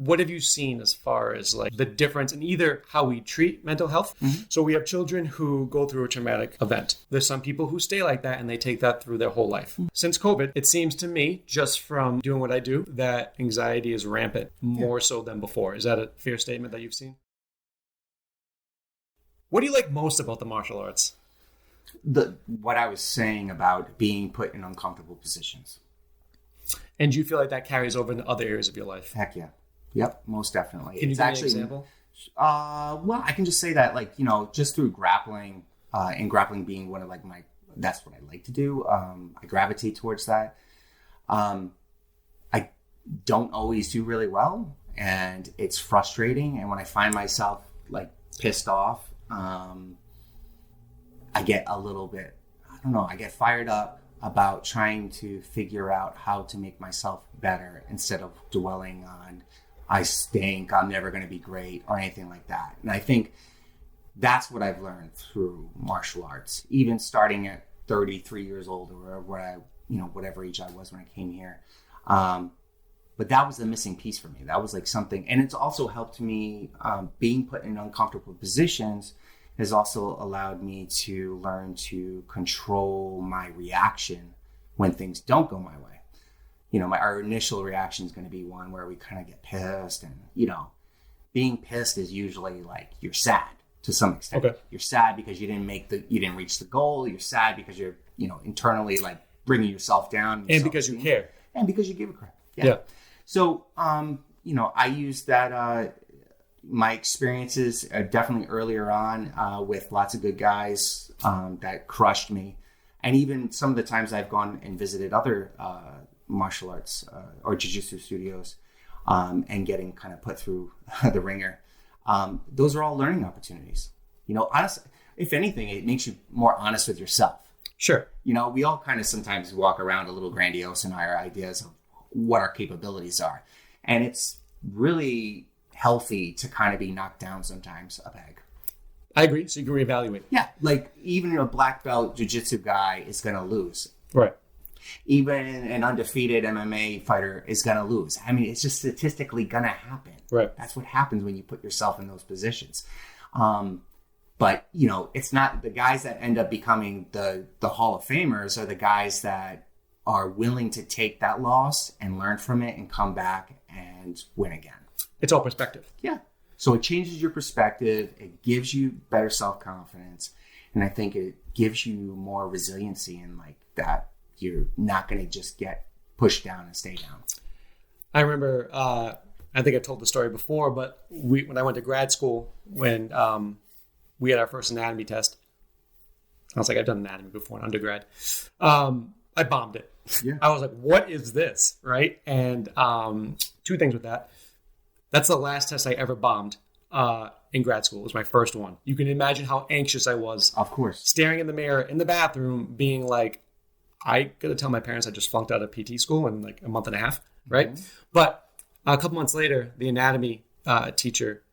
what have you seen as far as like the difference in either how we treat mental health? Mm-hmm. So we have children who go through a traumatic event. There's some people who stay like that and they take that through their whole life. Mm-hmm. Since COVID, it seems to me, just from doing what I do, that anxiety is rampant more so than before. Is that a fair statement that you've seen? What do you like most about the martial arts? What I was saying about being put in uncomfortable positions. And do you feel like that carries over into other areas of your life? Heck yeah. Yep, most definitely. Can you give me an example? Well, I can just say that, like, just through grappling, and grappling being one of like that's what I like to do. I gravitate towards that. I don't always do really well, and it's frustrating. And when I find myself like pissed off, I get a little bit, I get fired up about trying to figure out how to make myself better instead of dwelling on, I stink, I'm never going to be great, or anything like that. And I think that's what I've learned through martial arts, even starting at 33 years old or whatever age I was when I came here. But that was the missing piece for me. That was like something, and it's also helped me, being put in uncomfortable positions has also allowed me to learn to control my reaction when things don't go my way. Our initial reaction is going to be one where we kind of get pissed, and, being pissed is usually like you're sad to some extent. Okay. You're sad because you didn't reach the goal. You're sad because you're, internally like bringing yourself down. And because you care. And because you give a crap. Yeah. So, I use that, my experiences definitely earlier on with lots of good guys that crushed me. And even some of the times I've gone and visited other martial arts or jiu-jitsu studios and getting kind of put through the ringer. Those are all learning opportunities. Honestly, if anything, it makes you more honest with yourself. Sure. We all kind of sometimes walk around a little grandiose in our ideas of what our capabilities are. And it's really healthy to kind of be knocked down sometimes a peg. I agree. So you can reevaluate. Yeah. Like even a black belt jiu-jitsu guy is going to lose. Right. Even an undefeated MMA fighter is going to lose. I mean, it's just statistically going to happen. Right. That's what happens when you put yourself in those positions. But, it's not the guys that end up becoming the Hall of Famers are the guys that are willing to take that loss and learn from it and come back and win again. It's all perspective. Yeah. So it changes your perspective. It gives you better self-confidence. And I think it gives you more resiliency in like that. You're not going to just get pushed down and stay down. I remember, I think I told the story before, but when I went to grad school, when we had our first anatomy test, I was like, I've done anatomy before in undergrad. I bombed it. Yeah. I was like, what is this? Right. And two things with that. That's the last test I ever bombed in grad school. It was my first one. You can imagine how anxious I was. Of course. Staring in the mirror in the bathroom, being like, I got to tell my parents I just flunked out of PT school in like a month and a half. Right. Mm-hmm. But a couple months later, the anatomy teacher,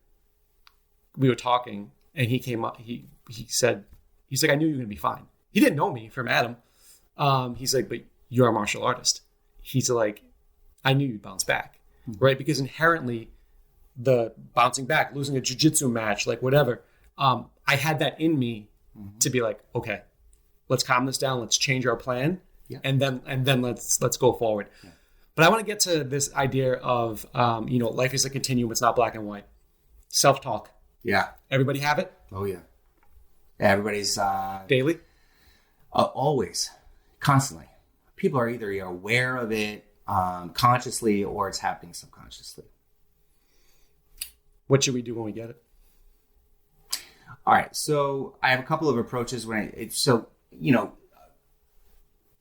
we were talking and he came up. He's like, I knew you were going to be fine. He didn't know me from Adam. He's like, but you're a martial artist. He's like, I knew you'd bounce back. Mm-hmm. Right. Because inherently, the bouncing back, losing a jiu-jitsu match, like whatever. I had that in me to be like, okay, let's calm this down. Let's change our plan. Yeah. And then let's go forward. Yeah. But I want to get to this idea of, life is a continuum. It's not black and white. Self-talk. Yeah. Everybody have it? Oh, yeah. Everybody's... Daily? Always. Constantly. People are either aware of it consciously or it's happening subconsciously. What should we do when we get it? All right. So I have a couple of approaches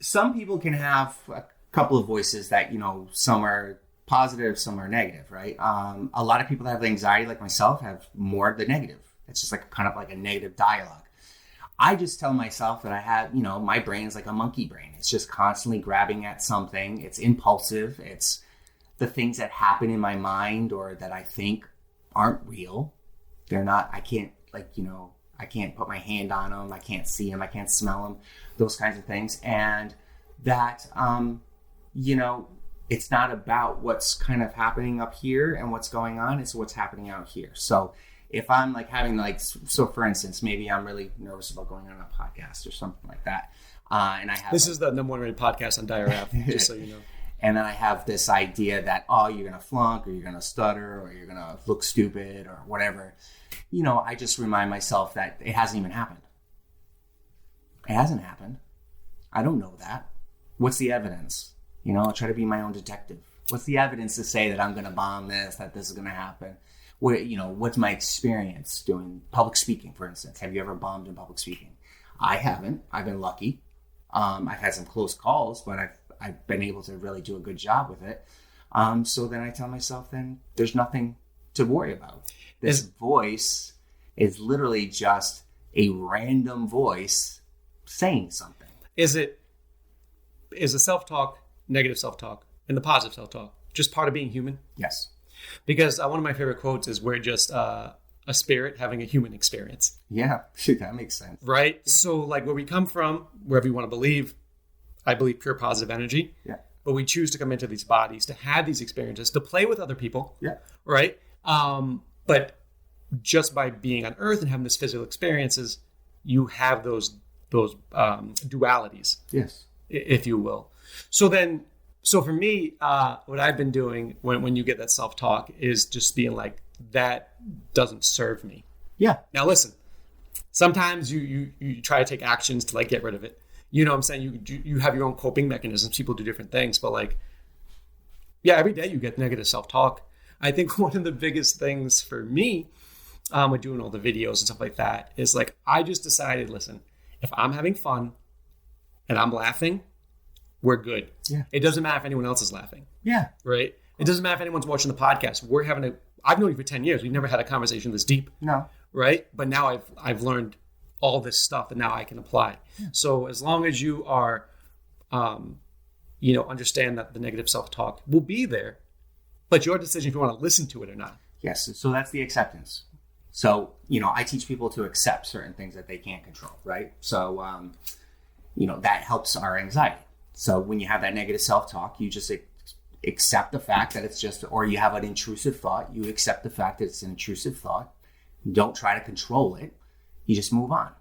some people can have a couple of voices that, some are positive, some are negative, right? A lot of people that have anxiety like myself have more of the negative. It's just like kind of like a negative dialogue. I just tell myself that I have, my brain is like a monkey brain. It's just constantly grabbing at something. It's impulsive. It's the things that happen in my mind or that I think aren't real. They're not, I can't I can't put my hand on them. I can't see them. I can't smell them, those kinds of things. And that, it's not about what's kind of happening up here and what's going on. It's what's happening out here. So if I'm like having like, so for instance, maybe I'm really nervous about going on a podcast or something like that. And I have this is the #1 rated podcast on Dire App, just so you know. And then I have this idea that, oh, you're going to flunk or you're going to stutter or you're going to look stupid or whatever. You know, I just remind myself that it hasn't even happened. It hasn't happened. I don't know that. What's the evidence? You know, I try to be my own detective. What's the evidence to say that I'm going to bomb this, that this is going to happen? Where, you know, what's my experience doing public speaking, for instance? Have you ever bombed in public speaking? I haven't. I've been lucky. I've had some close calls, but I've been able to really do a good job with it. So then I tell myself, then there's nothing to worry about. This voice is literally just a random voice saying something. Is the self-talk, negative self-talk, and the positive self-talk just part of being human? Yes. Because one of my favorite quotes is, we're just a spirit having a human experience. Yeah, that makes sense. Right? Yeah. So like where we come from, wherever you want to believe, I believe pure positive energy. Yeah. But we choose to come into these bodies, to have these experiences, to play with other people. Yeah. Right? But just by being on Earth and having this physical experiences, you have those dualities. Yes. If you will. So for me, what I've been doing when you get that self-talk is just being like, that doesn't serve me. Yeah. Now listen, sometimes you try to take actions to like get rid of it. You know what I'm saying? You have your own coping mechanisms. People do different things, but like, yeah, every day you get negative self-talk. I think one of the biggest things for me with doing all the videos and stuff like that is like, I just decided, listen, if I'm having fun and I'm laughing, we're good. Yeah. It doesn't matter if anyone else is laughing. Yeah. Right? It doesn't matter if anyone's watching the podcast. I've known you for 10 years. We've never had a conversation this deep. No. Right? But now I've learned all this stuff and now I can apply. Yeah. So as long as you are, understand that the negative self-talk will be there, but your decision if you want to listen to it or not. Yes. So that's the acceptance. So, I teach people to accept certain things that they can't control, right? So, that helps our anxiety. So when you have that negative self-talk, you just accept the fact that it's just, or you have an intrusive thought, you accept the fact that it's an intrusive thought. Don't try to control it. You just move on.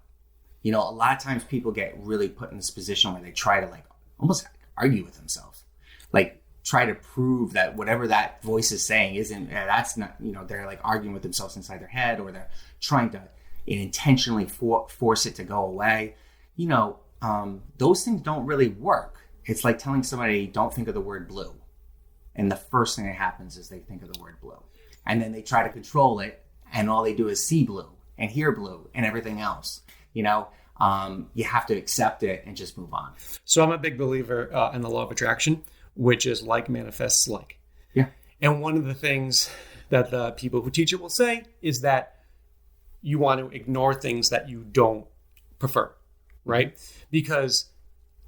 A lot of times people get really put in this position where they try to like almost argue with themselves. Like try to prove that whatever that voice is saying that's not, they're like arguing with themselves inside their head, or they're trying to intentionally force it to go away. Those things don't really work. It's like telling somebody, don't think of the word blue. And the first thing that happens is they think of the word blue. And then they try to control it, and all they do is see blue and hear blue and everything else. You have to accept it and just move on. So I'm a big believer in the law of attraction, which is like manifests like. Yeah. And one of the things that the people who teach it will say is that you want to ignore things that you don't prefer, right? Because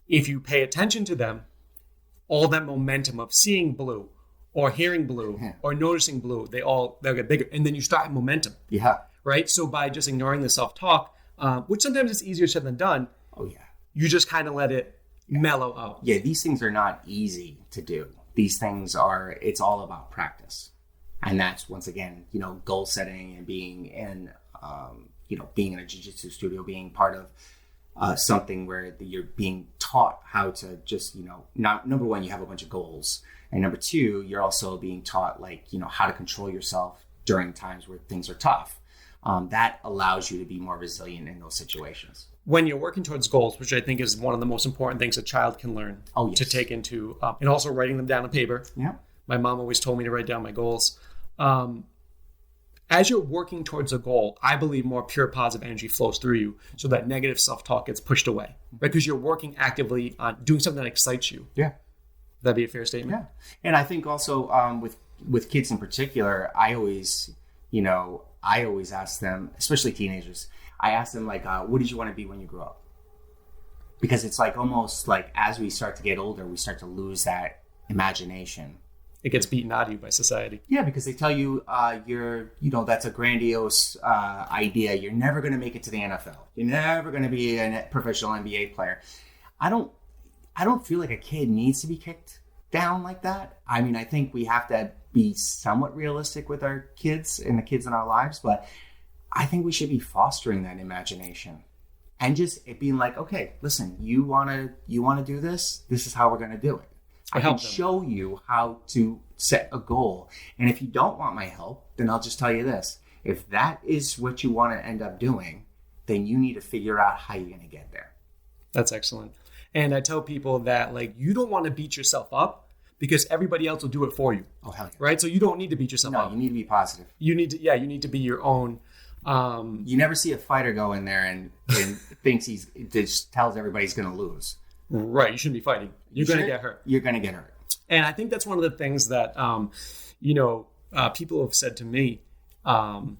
if you pay attention to them, all that momentum of seeing blue or hearing blue or noticing blue, they'll get bigger. And then you start having momentum. Yeah. Right? So by just ignoring the self-talk, which sometimes it's easier said than done. Oh, yeah. You just kind of let it mellow out. Yeah, these things are not easy to do. These things it's all about practice. And that's, once again, goal setting and being in, being in a jiu-jitsu studio, being part of something where you're being taught how to just, number one, you have a bunch of goals. And number two, you're also being taught how to control yourself during times where things are tough. That allows you to be more resilient in those situations. When you're working towards goals, which I think is one of the most important things a child can learn to take into, and also writing them down on paper. Yeah. My mom always told me to write down my goals. As you're working towards a goal, I believe more pure positive energy flows through you so that negative self-talk gets pushed away, right? Because you're working actively on doing something that excites you. Yeah. That'd be a fair statement. Yeah. And I think also with kids in particular, I always ask them, especially teenagers, I ask them what did you want to be when you grew up? Because it's like almost like as we start to get older, we start to lose that imagination. It gets beaten out of you by society. Yeah, because they tell you that's a grandiose idea. You're never going to make it to the NFL. You're never going to be a professional NBA player. I don't feel like a kid needs to be kicked down like that. I mean, I think we have to be somewhat realistic with our kids and the kids in our lives, but I think we should be fostering that imagination and just it being like, okay, listen, you want to do this? This is how we're going to do it. I can show you how to set a goal. And if you don't want my help, then I'll just tell you this. If that is what you want to end up doing, then you need to figure out how you're going to get there. That's excellent. And I tell people that like you don't want to beat yourself up because everybody else will do it for you. Oh, hell yeah. Right? So you don't need to beat yourself up. No, you need to be positive. You need to be your own. You never see a fighter go in there and thinks just tells everybody he's going to lose. Right. You shouldn't be fighting. You're going to get hurt. You're going to get hurt. And I think that's one of the things that, people have said to me, oh,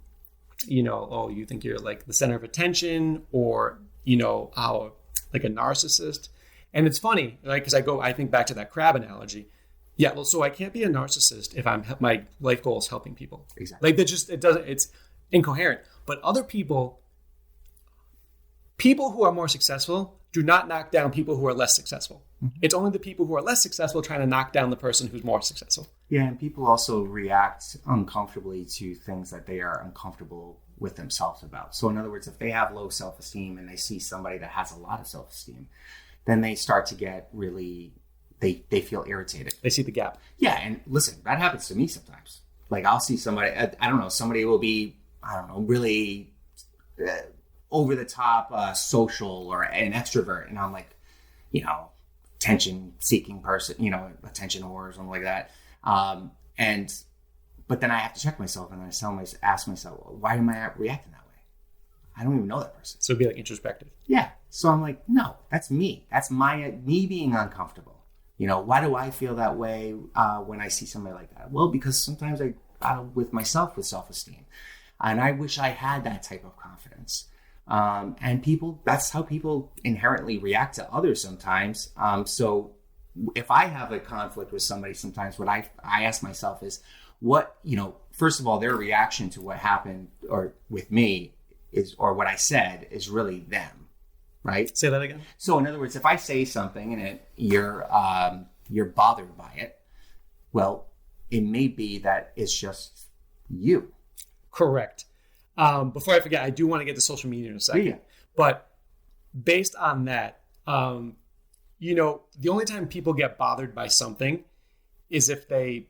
you think you're like the center of attention or, like a narcissist. And it's funny, right? Because I think back to that crab analogy. Yeah. Well, so I can't be a narcissist if my life goal is helping people. Exactly. Like it's incoherent. But other people who are more successful do not knock down people who are less successful. Mm-hmm. It's only the people who are less successful trying to knock down the person who's more successful. Yeah, and people also react uncomfortably to things that they are uncomfortable with themselves about. So in other words, if they have low self-esteem and they see somebody that has a lot of self-esteem, then they start to get really, they feel irritated. They see the gap. Yeah, and listen, that happens to me sometimes. Like I'll see somebody, I don't know, somebody will be, really over the top social or an extrovert. And I'm like, attention seeking person, attention whore or something like that. But then I have to check myself and I ask myself, well, why am I reacting that way? I don't even know that person. So it'd be like introspective. Yeah. So I'm like, no, that's me. That's me being uncomfortable. Why do I feel that way when I see somebody like that? Well, because sometimes I battle with myself with self-esteem. And I wish I had that type of confidence. And that's how people inherently react to others sometimes. So if I have a conflict with somebody, sometimes what I ask myself is first of all, their reaction to what happened or with me or what I said is really them, right? Say that again. So in other words, if I say something and you're bothered by it, well, it may be that it's just you. Correct. Before I forget, I do want to get to social media in a second. Yeah. But based on that, the only time people get bothered by something is if they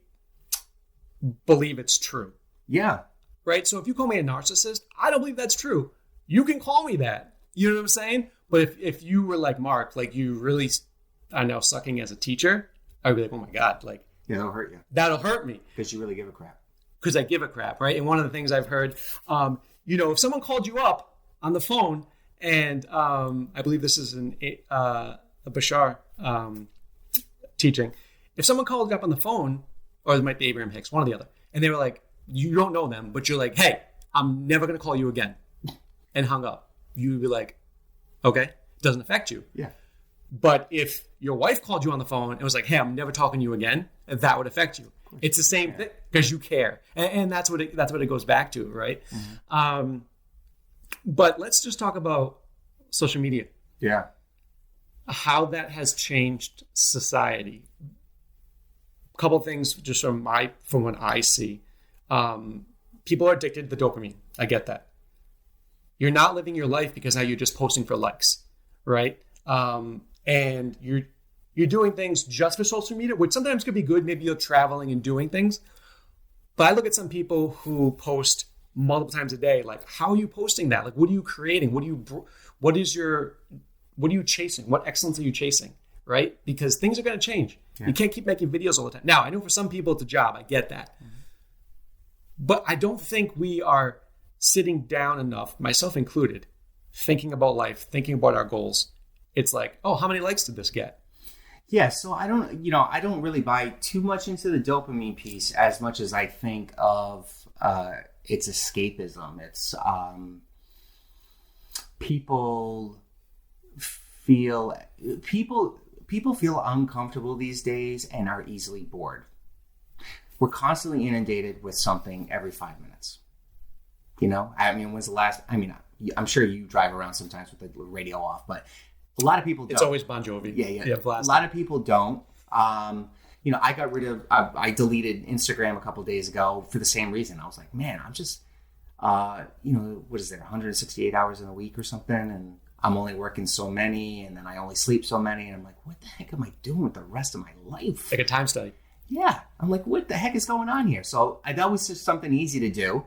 believe it's true. Yeah. Right? So if you call me a narcissist, I don't believe that's true. You can call me that. You know what I'm saying? But if you were like Mark, like you really are now sucking as a teacher, I'd be like, oh my God, like. Yeah, that'll hurt you. That'll hurt me. Because you really give a crap. Because I give a crap, right? And one of the things I've heard, if someone called you up on the phone, and I believe this is a Bashar teaching, if someone called you up on the phone, or it might be Abraham Hicks, one or the other, and they were like, you don't know them, but you're like, hey, I'm never going to call you again, and hung up, you would be like, okay, it doesn't affect you. Yeah. But if your wife called you on the phone and was like, hey, I'm never talking to you again, that would affect you. It's the same thing because you care. And that's what it goes back to, right? Mm-hmm. But let's just talk about social media. Yeah. How that has changed society. A couple of things just from what I see. People are addicted to the dopamine. I get that. You're not living your life because now you're just posting for likes, right? And you're doing things just for social media, which sometimes could be good. Maybe you're traveling and doing things. But I look at some people who post multiple times a day. Like, how are you posting that? Like, what are you creating? What are you chasing? What excellence are you chasing? Right? Because things are going to change. Yeah. You can't keep making videos all the time. Now, I know for some people it's a job. I get that. Mm-hmm. But I don't think we are sitting down enough, myself included, thinking about life, thinking about our goals. It's like, oh, how many likes did this get? Yeah, so I don't really buy too much into the dopamine piece as much as I think of it's escapism. It's people feel uncomfortable these days and are easily bored. We're constantly inundated with something every 5 minutes. When's the last? I'm sure you drive around sometimes with the radio off, but a lot of people don't. It's always Bon Jovi. Yeah. A lot of people don't. I got rid of, I deleted Instagram a couple of days ago for the same reason. I was like, man, I'm just, what is there, 168 hours in a week or something? And I'm only working so many, and then I only sleep so many. And I'm like, what the heck am I doing with the rest of my life? Like a time study. Yeah. I'm like, what the heck is going on here? So that was just something easy to do.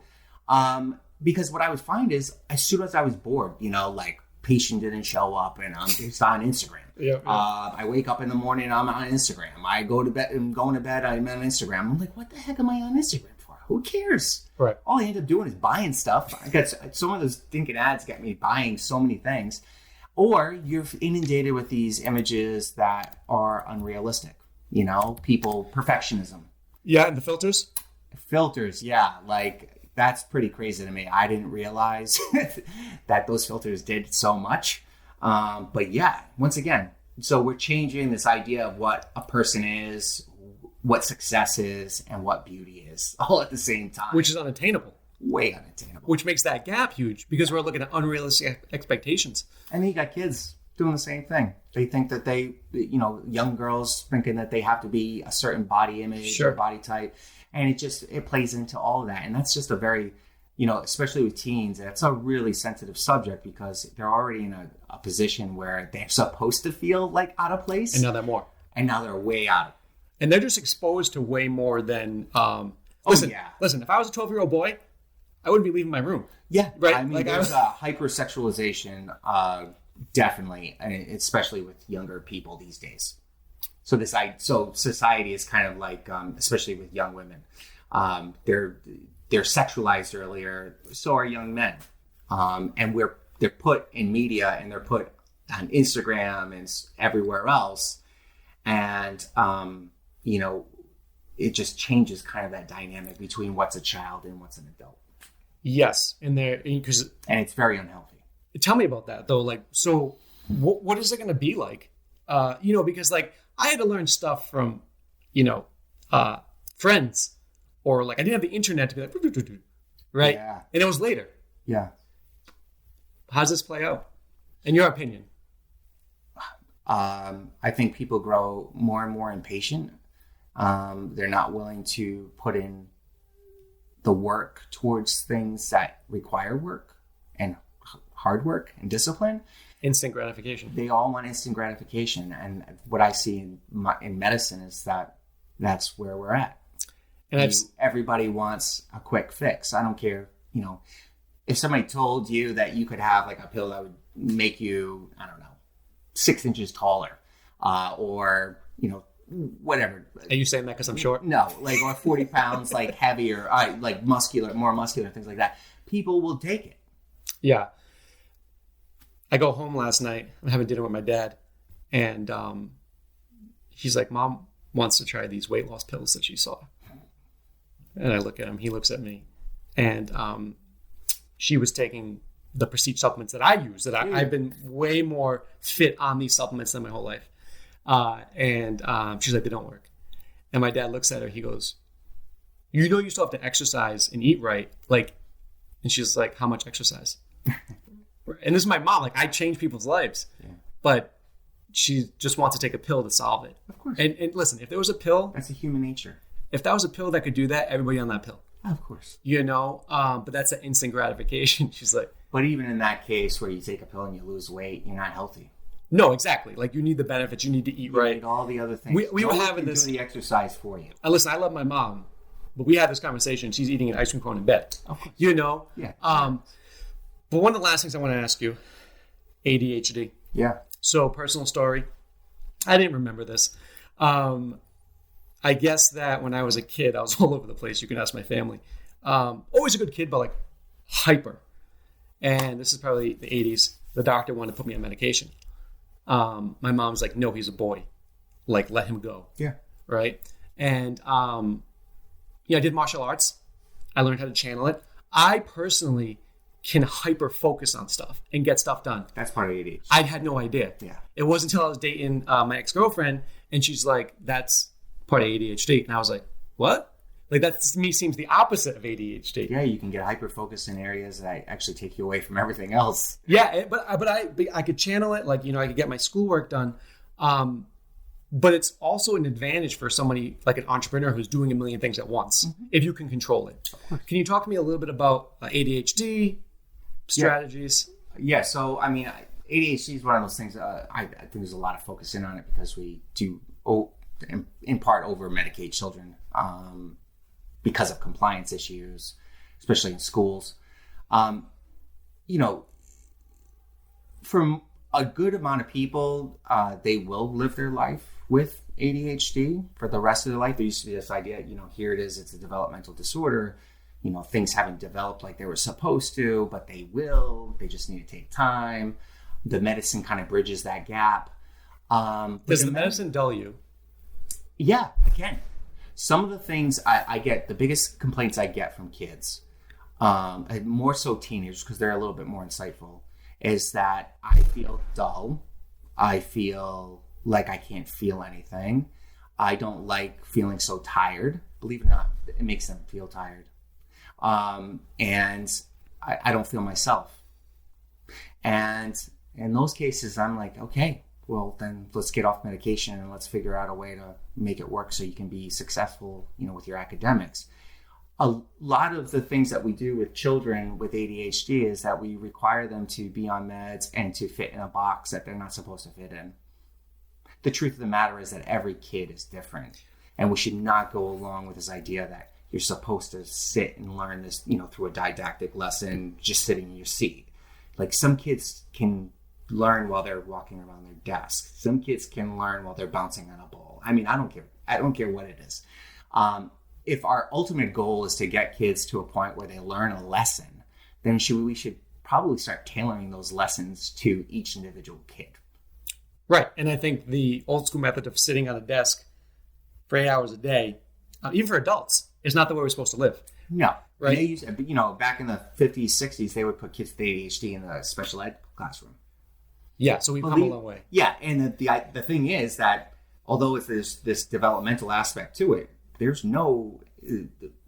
Because what I would find is as soon as I was bored, like patient didn't show up and I'm just on Instagram. Yeah. I wake up in the morning, I'm on Instagram. I go to bed and going to bed, I'm on Instagram. I'm like, what the heck am I on Instagram for? Who cares? Right. All I end up doing is buying stuff. I got some of those thinking ads get me buying so many things. Or you're inundated with these images that are unrealistic. People, perfectionism. Yeah, and the filters? Filters, yeah. Like, that's pretty crazy to me. I didn't realize that those filters did so much. But yeah, once again, so we're changing this idea of what a person is, what success is, and what beauty is all at the same time. Which is unattainable. Way unattainable. Which makes that gap huge because we're looking at unrealistic expectations. And then you got kids doing the same thing. They think that young girls thinking that they have to be a certain body image or body type. And it plays into all of that. And that's just a very, especially with teens, it's a really sensitive subject because they're already in a position where they're supposed to feel like out of place. And now they're more. And now they're way out. And they're just exposed to way more than, listen, if I was a 12-year-old boy, I wouldn't be leaving my room. Yeah. Right. I mean, there's a hypersexualization, definitely, especially with younger people these days. So society is kind of like, especially with young women, they're sexualized earlier. So are young men, and they're put in media and they're put on Instagram and everywhere else, and it just changes kind of that dynamic between what's a child and what's an adult. Yes, and it's very unhealthy. Tell me about that though. Like, so what is it going to be like? Because like. I had to learn stuff from, friends, or like I didn't have the internet to be like, right? Yeah. And it was later. Yeah. How does this play out, in your opinion? I think people grow more and more impatient. They're not willing to put in the work towards things that require work and hard work and discipline. Instant gratification. They all want instant gratification. And what I see in medicine is that that's where we're at. And everybody wants a quick fix. I don't care, if somebody told you that you could have like a pill that would make you, 6 inches taller, or, whatever. Are you saying that because I'm short? No, or 40 pounds, heavier, more muscular, things like that. People will take it. Yeah. I go home last night. I'm having dinner with my dad. And he's like, Mom wants to try these weight loss pills that she saw. And I look at him. He looks at me. And she was taking the prestige supplements that I use. I've been way more fit on these supplements than my whole life. And she's like, they don't work. And my dad looks at her. He goes, you still have to exercise and eat right. And she's like, how much exercise? And this is my mom. I change people's lives, but she just wants to take a pill to solve it. Of course. And listen, if there was a pill, that's a human nature. If that was a pill that could do that, everybody on that pill. Of course. But that's an instant gratification. She's like, but even in that case where you take a pill and you lose weight, you're not healthy. No, exactly. You need the benefits. You need to eat right. You need all the other things. We were having this. Do the exercise for you. Listen, I love my mom, but we had this conversation. She's eating an ice cream cone in bed. Of course. Yeah. But one of the last things I want to ask you, ADHD. Yeah. So personal story. I didn't remember this. I guess that when I was a kid, I was all over the place. You can ask my family. Always a good kid, but hyper. And this is probably the 80s. The doctor wanted to put me on medication. My mom's like, no, he's a boy. Let him go. Yeah. Right. And, I did martial arts. I learned how to channel it. I personally can hyper focus on stuff and get stuff done. That's part of ADHD. I had no idea. Yeah. It wasn't until I was dating my ex-girlfriend and she's like, that's part of ADHD. And I was like, what? That to me seems the opposite of ADHD. Yeah, you can get hyper focused in areas that actually take you away from everything else. Yeah, but I could channel it. I could get my schoolwork done. But it's also an advantage for somebody like an entrepreneur who's doing a million things at once, if you can control it. Can you talk to me a little bit about ADHD strategies? Yeah. So, I mean, ADHD is one of those things. I think there's a lot of focus in on it because we do, in part, over medicate children because of compliance issues, especially in schools. For a good amount of people, they will live their life with ADHD for the rest of their life. There used to be this idea, here it is, it's a developmental disorder. Things haven't developed like they were supposed to, but they will. They just need to take time. The medicine kind of bridges that gap. Does the medicine dull you? Yeah, it can. Some of the things I get, the biggest complaints I get from kids, more so teenagers because they're a little bit more insightful, is that I feel dull. I feel like I can't feel anything. I don't like feeling so tired. Believe it or not, it makes them feel tired. And I don't feel myself. And in those cases, I'm like, okay, well, then let's get off medication and let's figure out a way to make it work so you can be successful, with your academics. A lot of the things that we do with children with ADHD is that we require them to be on meds and to fit in a box that they're not supposed to fit in. The truth of the matter is that every kid is different, and we should not go along with this idea that you're supposed to sit and learn this, through a didactic lesson, just sitting in your seat. Like some kids can learn while they're walking around their desk. Some kids can learn while they're bouncing on a ball. I mean, I don't care. I don't care what it is. If our ultimate goal is to get kids to a point where they learn a lesson, then we should probably start tailoring those lessons to each individual kid. Right. And I think the old school method of sitting on a desk for 8 hours a day, even for adults, is not the way we're supposed to live. No. Right. They used, back in the 50s, 60s, they would put kids with ADHD in the special ed classroom. Yeah. So we've come a long way. Yeah. And the thing is that although there's this developmental aspect to it, there's no,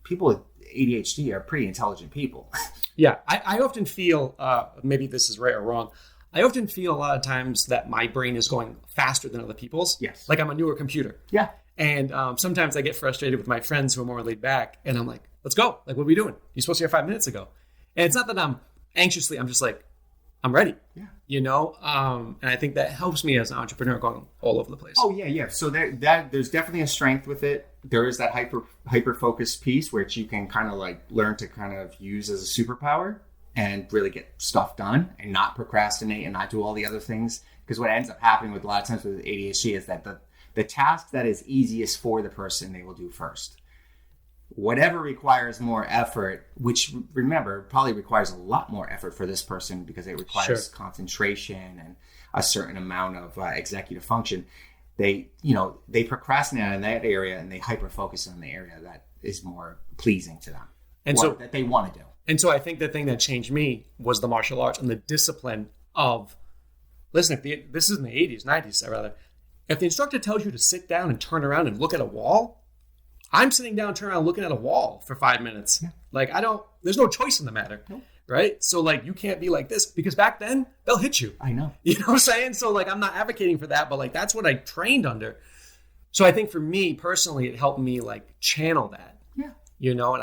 people with ADHD are pretty intelligent people. Yeah. I often feel, maybe this is right or wrong, I often feel a lot of times that my brain is going faster than other people's. Yes. Like I'm a newer computer. Yeah. And sometimes I get frustrated with my friends who are more laid back. And I'm like, let's go. Like, what are we doing? You're supposed to be here 5 minutes ago. And it's not that I'm just like, I'm ready. Yeah. And I think that helps me as an entrepreneur going all over the place. Oh, yeah, yeah. So there's definitely a strength with it. There is that hyper focused piece, which you can kind of like learn to kind of use as a superpower and really get stuff done and not procrastinate and not do all the other things. Because what ends up happening with a lot of times with ADHD is that the task that is easiest for the person, they will do first. Whatever requires more effort, which remember probably requires a lot more effort for this person because it requires concentration and a certain amount of executive function. They procrastinate in that area and they hyper focus on the area that is more pleasing to them and so that they want to do. And so I think the thing that changed me was the martial arts and the discipline of, listen, this is in the 80s, 90s, rather. If the instructor tells you to sit down and turn around and look at a wall, I'm sitting down, turning around, looking at a wall for 5 minutes. Yeah. Like there's no choice in the matter. Nope. Right? So like, you can't be like this because back then they'll hit you. I know. You know what I'm saying? So like, I'm not advocating for that, but like, that's what I trained under. So I think for me personally, it helped me like channel that. Yeah. And oh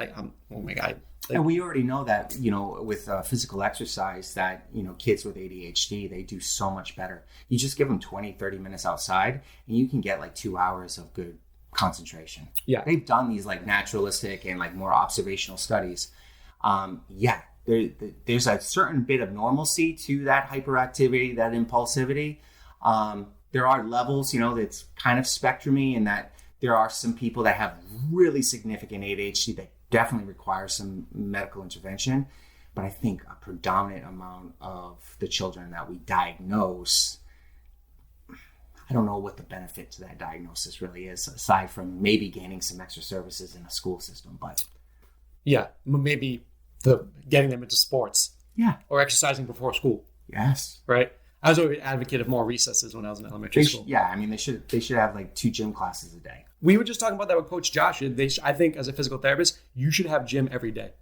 my God. And we already know that, with physical exercise that, kids with ADHD, they do so much better. You just give them 20, 30 minutes outside and you can get like 2 hours of good concentration. Yeah. They've done these like naturalistic and like more observational studies. There's a certain bit of normalcy to that hyperactivity, that impulsivity. There are levels, that's kind of spectrumy in that there are some people that have really significant ADHD that definitely require some medical intervention. But I think a predominant amount of the children that we diagnose, I don't know what the benefit to that diagnosis really is, aside from maybe gaining some extra services in a school system. But yeah, maybe getting them into sports. Yeah. Or exercising before school. Yes. Right? I was always an advocate of more recesses when I was in elementary school. Yeah, I mean, they should have like 2 gym classes a day. We were just talking about that with Coach Josh. I think as a physical therapist, you should have gym every day.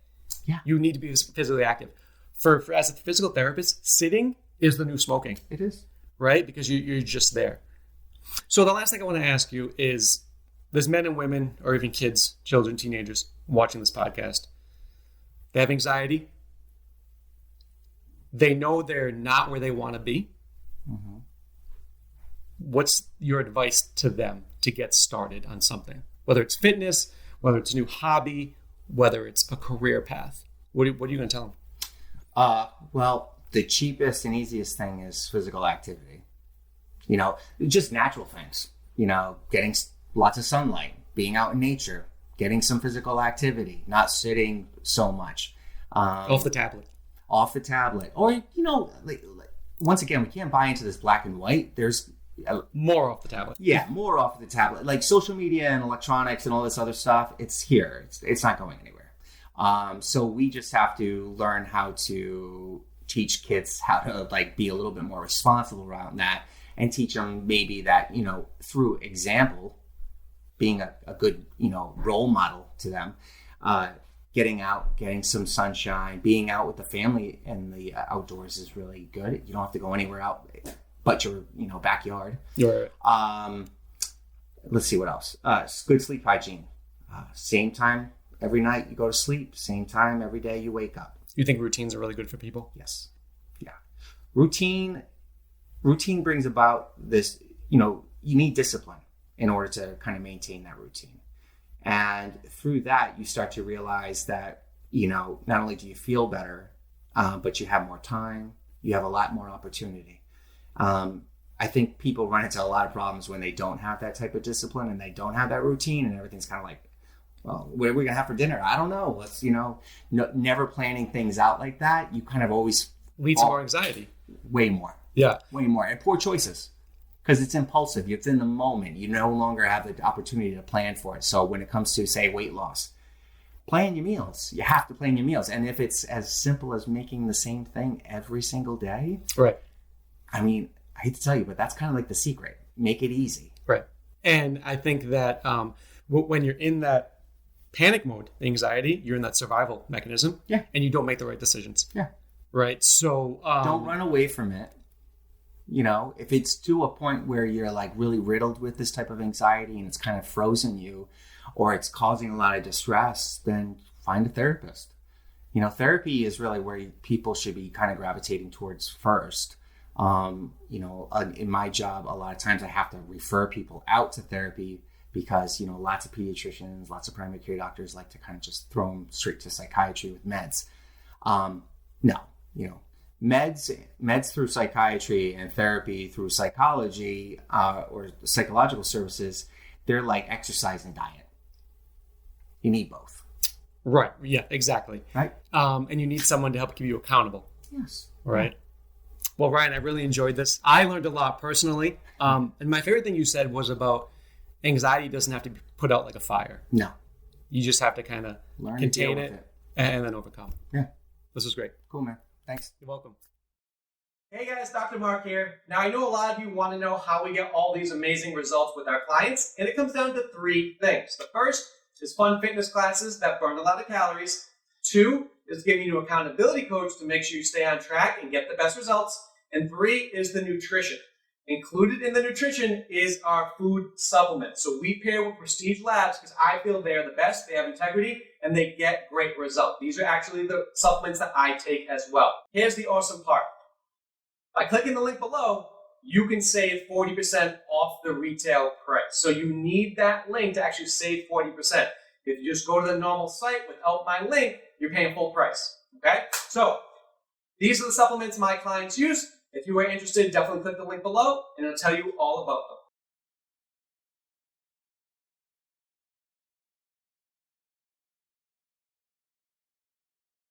Yeah. You need to be physically active. For as a physical therapist, sitting is the new smoking. It is. Right? Because you're just there. So the last thing I want to ask you is, there's men and women, or even kids, children, teenagers watching this podcast. They have anxiety. They know they're not where they want to be. Mm-hmm. What's your advice to them to get started on something? Whether it's fitness, whether it's a new hobby, whether it's a career path. What are you going to tell them? Well, the cheapest and easiest thing is physical activity. Just natural things. Getting lots of sunlight, being out in nature, getting some physical activity, not sitting so much. Off the tablet. Or, once again, we can't buy into this black and white. There's more off the tablet. Yeah, more off the tablet. Like social media and electronics and all this other stuff, it's here. It's not going anywhere. So we just have to learn how to teach kids how to be a little bit more responsible around that, and teach them maybe that, through example, being a good, role model to them, getting out, getting some sunshine, being out with the family in the outdoors is really good. You don't have to go anywhere out but your, backyard. Right. Let's see what else. Good sleep hygiene. Same time every night you go to sleep. Same time every day you wake up. You think routines are really good for people? Yes. Yeah. Routine brings about this, you need discipline in order to kind of maintain that routine. And through that, you start to realize that, not only do you feel better, but you have more time, you have a lot more opportunity. I think people run into a lot of problems when they don't have that type of discipline and they don't have that routine, and everything's kind of like, well, what are we going to have for dinner? I don't know. Let's, never planning things out like that. You kind of always leads to more anxiety. Way more. Yeah. Way more. And poor choices. Because it's impulsive. It's in the moment. You no longer have the opportunity to plan for it. So when it comes to, say, weight loss, plan your meals. You have to plan your meals. And if it's as simple as making the same thing every single day. Right. I mean, I hate to tell you, but that's kind of like the secret. Make it easy. Right. And I think that when you're in that panic mode, anxiety, you're in that survival mechanism. Yeah. And you don't make the right decisions. Yeah. Right. So don't run away from it. If it's to a point where you're really riddled with this type of anxiety and it's kind of frozen you, or it's causing a lot of distress, then find a therapist. Therapy is really where people should be kind of gravitating towards first. In my job, a lot of times I have to refer people out to therapy because, lots of pediatricians, lots of primary care doctors like to kind of just throw them straight to psychiatry with meds. No, meds through psychiatry and therapy through psychology or psychological services, they're like exercise and diet. You need both. Right. Yeah, exactly. Right. And you need someone to help keep you accountable. Yes. Right. Well, Ryan, I really enjoyed this. I learned a lot personally. And my favorite thing you said was about anxiety doesn't have to be put out like a fire. No. You just have to kind of contain it and then overcome. Yeah. This was great. Cool, man. Thanks. You're welcome. Hey guys, Dr. Mark here. Now I know a lot of you want to know how we get all these amazing results with our clients, and it comes down to three things. The first is fun fitness classes that burn a lot of calories. 2 is giving you an accountability coach to make sure you stay on track and get the best results. And 3 is the nutrition. Included in the nutrition is our food supplements. So we pair with Prestige Labs because I feel they're the best, they have integrity, and they get great results. These are actually the supplements that I take as well. Here's the awesome part. By clicking the link below, you can save 40% off the retail price. So you need that link to actually save 40%. If you just go to the normal site without my link, you're paying full price. Okay? So these are the supplements my clients use. If you are interested, definitely click the link below and it'll tell you all about them.